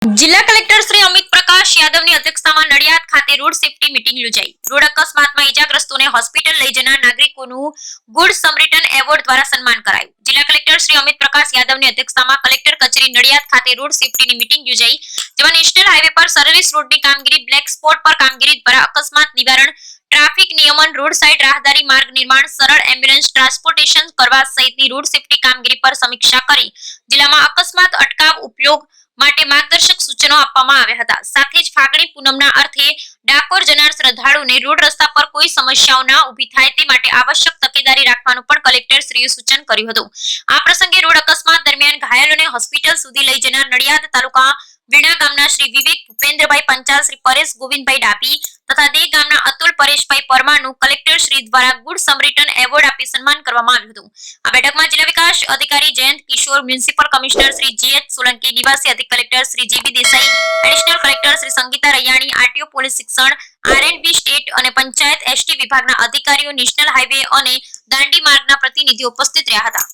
જિલ્લા કલેક્ટર શ્રી અમિત પ્રકાશ યાદવની અધ્યક્ષતામાં નડિયાદ ખાતે રોડ સેફટી મીટિંગ યોજાઈ। રોડ અકસ્માતમાં ઈજાગ્રસ્તોને હોસ્પિટલ લઈ જનાર નાગરિકોનું ગુડ સમરિટન એવોર્ડ દ્વારા સન્માન કરાયું। જિલ્લા કલેક્ટર શ્રી અમિત પ્રકાશ યાદવની અધ્યક્ષતામાં કલેક્ટર કચેરી નડિયાદ ખાતે રોડ સેફટીની મીટિંગ યોજાઈ, જેમાં નેશનલ હાઈવે પર સર્વિસ રોડની કામગીરી, બ્લેક સ્પોટ પર કામગીરી દ્વારા અકસ્માત નિવારણ, ટ્રાફિક નિયમન, રોડ સાઇડ રાહદારી માર્ગ નિર્માણ, સરળ એમ્બ્યુલન્સ ટ્રાન્સપોર્ટેશન કરવા સહિતની રોડ સેફટી કામગીરી પર સમીક્ષા કરી જિલ્લામાં અકસ્માત અટકાવ ઉપયોગ માટે માર્ગદર્શક સૂચનો આપવામાં આવ્યા હતા। સાથે જ ફાગણી પૂનમના અર્થે ડાકોર જનાર શ્રદ્ધાળુને રોડ રસ્તા પર કોઈ સમસ્યાઓ ના ઊભી થાય તે માટે આવશ્યક તકેદારી રાખવાનું પણ કલેક્ટર શ્રીએ સૂચન કર્યું હતું। આ પ્રસંગે રોડ અકસ્માત દરમિયાન ઘાયલોને હોસ્પિટલ સુધી લઈ જનાર નડિયાદ તાલુકા વીણા ગામના શ્રી વિવેક ભૂપેન્દ્રભાઈ પંચાલ, શ્રી પરેશ ગોવિંદભાઈ ડાભી તથા દે ગામના અતુલ પરેશભાઈ પરમારનું કલેક્ટર શ્રી દ્વારા ગુડ સમરિટન એવોર્ડ આપી સન્માન કરવામાં આવ્યું હતું। આ બેઠકમાં જિલ્લા વિકાસ અધિકારી Jayant Kishore, municipal commissioner Shri G H Solanki, નિવાસી અધિક collector Shri G B Desai, additional collector Shri Sangeeta Raiyani, RTO police શિક્ષણ, આરએનબી સ્ટેટ અને પંચાયત એસટી વિભાગના અધિકારીઓ, નેશનલ હાઈવે અને દાંડી માર્ગના પ્રતિનિધિઓ ઉપસ્થિત રહ્યા હતા।